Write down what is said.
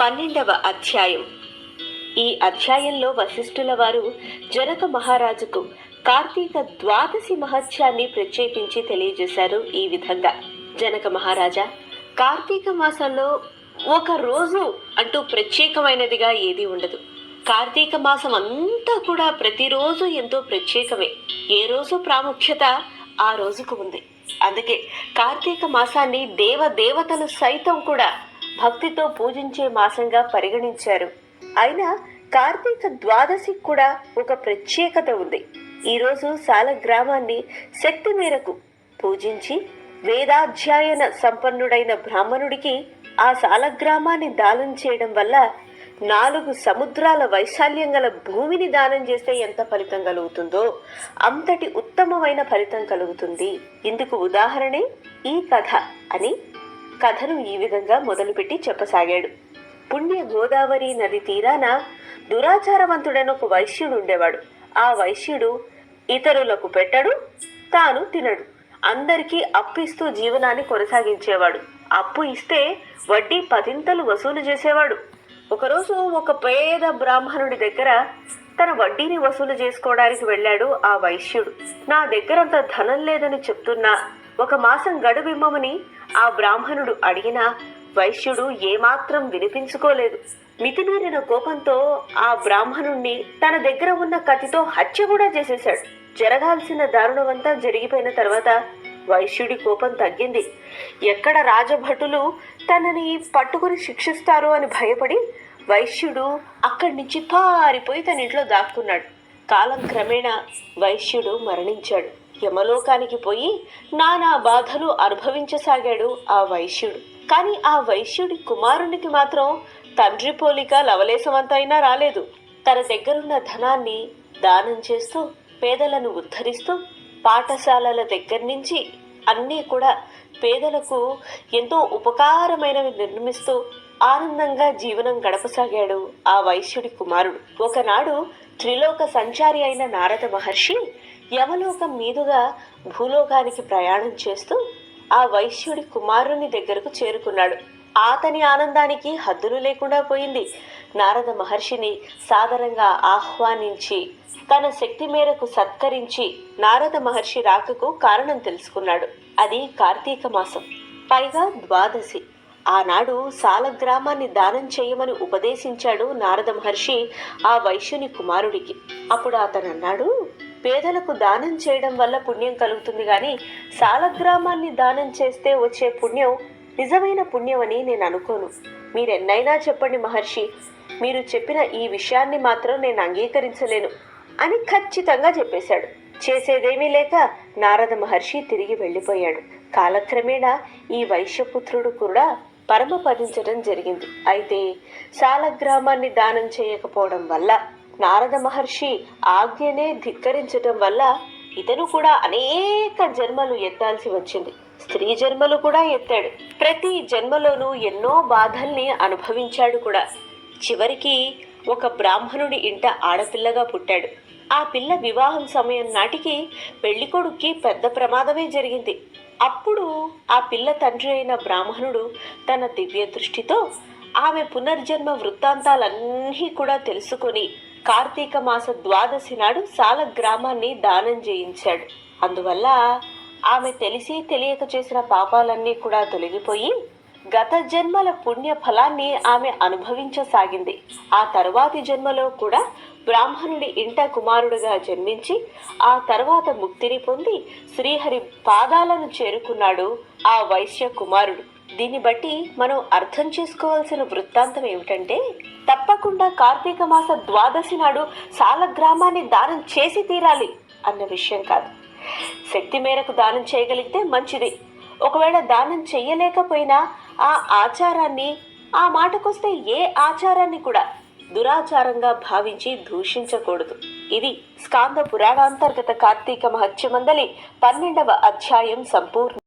12వ అధ్యాయం. ఈ అధ్యాయంలో వశిష్ఠుల వారు జనక మహారాజుకు కార్తీక ద్వాదశి మహత్యాన్ని ప్రత్యేకించి తెలియజేశారు. ఈ విధంగా: జనక మహారాజా, కార్తీక మాసంలో ఒక రోజు అంటూ ప్రత్యేకమైనదిగా ఏది ఉండదు. కార్తీక మాసం అంతా కూడా ప్రతిరోజు ఎంతో ప్రత్యేకమే. ఏ రోజు ప్రాముఖ్యత ఆ రోజుకు ఉంది. అందుకే కార్తీక మాసాన్ని దేవతలు సైతం కూడా భక్తితో పూజించే మాసంగా పరిగణించారు. అయినా కార్తీక ద్వాదశికి కూడా ఒక ప్రత్యేకత ఉంది. ఈరోజు సాలగ్రామాన్ని శక్తి మేరకు పూజించి వేదాధ్యాయన సంపన్నుడైన బ్రాహ్మణుడికి ఆ సాలగ్రామాన్ని దానం చేయడం వల్ల 4 సముద్రాల వైశాల్యం గల భూమిని దానం చేస్తే ఎంత ఫలితం కలుగుతుందో అంతటి ఉత్తమమైన ఫలితం కలుగుతుంది. ఇందుకు ఉదాహరణే ఈ కథ అని కథను ఈ విధంగా మొదలుపెట్టి చెప్పసాగాడు. పుణ్య గోదావరి నది తీరాన దురాచారవంతుడైన ఒక వైశ్యుడు ఉండేవాడు. ఆ వైశ్యుడు ఇతరులకు పెట్టడు, తాను తినడు. అందరికీ అప్పిస్తూ జీవనాన్ని కొనసాగించేవాడు. అప్పు ఇస్తే వడ్డీ 10 వసూలు చేసేవాడు. ఒకరోజు ఒక పేద బ్రాహ్మణుడి దగ్గర తన వడ్డీని వసూలు చేసుకోవడానికి వెళ్ళాడు ఆ వైశ్యుడు. నా దగ్గరంత ధనం లేదని చెప్తున్నా 1 మాసం గడువిమ్మమని ఆ బ్రాహ్మణుడు అడిగినా వైశ్యుడు ఏమాత్రం వినిపించుకోలేదు. మితిమీరిన కోపంతో ఆ బ్రాహ్మణుణ్ణి తన దగ్గర ఉన్న కత్తితో హత్య కూడా చేసేశాడు. జరగాల్సిన దారుణమంతా జరిగిపోయిన తర్వాత వైశ్యుడి కోపం తగ్గింది. ఎక్కడ రాజభటులు తనని పట్టుకుని శిక్షిస్తారో అని భయపడి వైశ్యుడు అక్కడి నుంచి పారిపోయి తన ఇంట్లో దాక్కున్నాడు. కాలం క్రమేణా వైశ్యుడు మరణించాడు. యమలోకానికి పోయి నానా బాధలు అనుభవించసాగాడు ఆ వైశ్యుడు. కానీ ఆ వైశ్యుడి కుమారునికి మాత్రం తండ్రి పోలిక లవలేశమంతైనా రాలేదు. తన దగ్గరున్న ధనాన్ని దానం చేస్తూ పేదలను ఉద్ధరిస్తూ పాఠశాలల దగ్గర నుంచి అన్నీ కూడా పేదలకు ఎంతో ఉపకారమైనవి నిర్మిస్తూ ఆనందంగా జీవనం గడపసాగాడు ఆ వైశ్యుడి కుమారుడు. ఒకనాడు త్రిలోక సంచారి అయిన నారద మహర్షి యమలోకం మీదుగా భూలోకానికి ప్రయాణం చేస్తూ ఆ వైశ్యుడి కుమారుని దగ్గరకు చేరుకున్నాడు. అతని ఆనందానికి హద్దులు లేకుండా పోయింది. నారద మహర్షిని సాదరంగా ఆహ్వానించి తన శక్తి మేరకు సత్కరించి నారద మహర్షి రాకకు కారణం తెలుసుకున్నాడు. అది కార్తీక మాసం, పైగా ద్వాదశి. ఆనాడు సాలగ్రామాన్ని దానం చేయమని ఉపదేశించాడు నారద మహర్షి ఆ వైశ్యుని కుమారుడికి. అప్పుడు అతను అన్నాడు, పేదలకు దానం చేయడం వల్ల పుణ్యం కలుగుతుంది, కానీ సాలగ్రామాన్ని దానం చేస్తే వచ్చే పుణ్యం నిజమైన పుణ్యం అని నేను అనుకోను. మీరెన్నైనా చెప్పండి మహర్షి, మీరు చెప్పిన ఈ విషయాన్ని మాత్రం నేను అంగీకరించలేను అని ఖచ్చితంగా చెప్పేశాడు. చేసేదేమీ లేక నారద మహర్షి తిరిగి వెళ్ళిపోయాడు. కాలక్రమేణా ఈ వైశ్యపుత్రుడు కూడా పరమపదించడం జరిగింది. అయితే సాలగ్రామాన్ని దానం చేయకపోవడం వల్ల, నారద మహర్షి ఆజ్ఞనే ధిక్కరించడం వల్ల ఇతను కూడా అనేక జన్మలు ఎత్తాల్సి వచ్చింది. స్త్రీ జన్మలు కూడా ఎత్తాడు. ప్రతి జన్మలోనూ ఎన్నో బాధల్ని అనుభవించాడు కూడా. చివరికి ఒక బ్రాహ్మణుడి ఇంట ఆడపిల్లగా పుట్టాడు. ఆ పిల్ల వివాహం సమయం నాటికి పెళ్లికొడుక్కి పెద్ద ప్రమాదమే జరిగింది. అప్పుడు ఆ పిల్ల తండ్రి అయిన బ్రాహ్మణుడు తన దివ్య దృష్టితో ఆమె పునర్జన్మ వృత్తాంతాలన్నీ కూడా తెలుసుకొని కార్తీక మాస ద్వాదశి నాడు సాలగ్రామాన్ని దానం చేయించాడు. అందువల్ల ఆమె తెలిసి తెలియక చేసిన పాపాలన్నీ కూడా తొలగిపోయి గత జన్మల పుణ్య ఫలాన్ని ఆమె అనుభవించసాగింది. ఆ తరువాతి జన్మలో కూడా బ్రాహ్మణుడి ఇంట కుమారుడుగా జన్మించి ఆ తర్వాత ముక్తిని పొంది శ్రీహరి పాదాలను చేరుకున్నాడు ఆ వైశ్య కుమారుడు. దీన్ని బట్టి మనం అర్థం చేసుకోవాల్సిన వృత్తాంతం ఏమిటంటే, తప్పకుండా కార్తీక మాస ద్వాదశి నాడు సాలగ్రామాన్ని దానం చేసి తీరాలి అన్న విషయం కాదు. శక్తి మేరకు దానం చేయగలిగితే మంచిది. ఒకవేళ దానం చెయ్యలేకపోయినా ఆ ఆచారాన్ని, ఆ మాటకొస్తే ఏ ఆచారాన్ని కూడా దురాచారంగా భావించి దూషించకూడదు. ఇది స్కాంద పురాణాంతర్గత కార్తీక మహత్యమందలి 12వ అధ్యాయం సంపూర్ణ.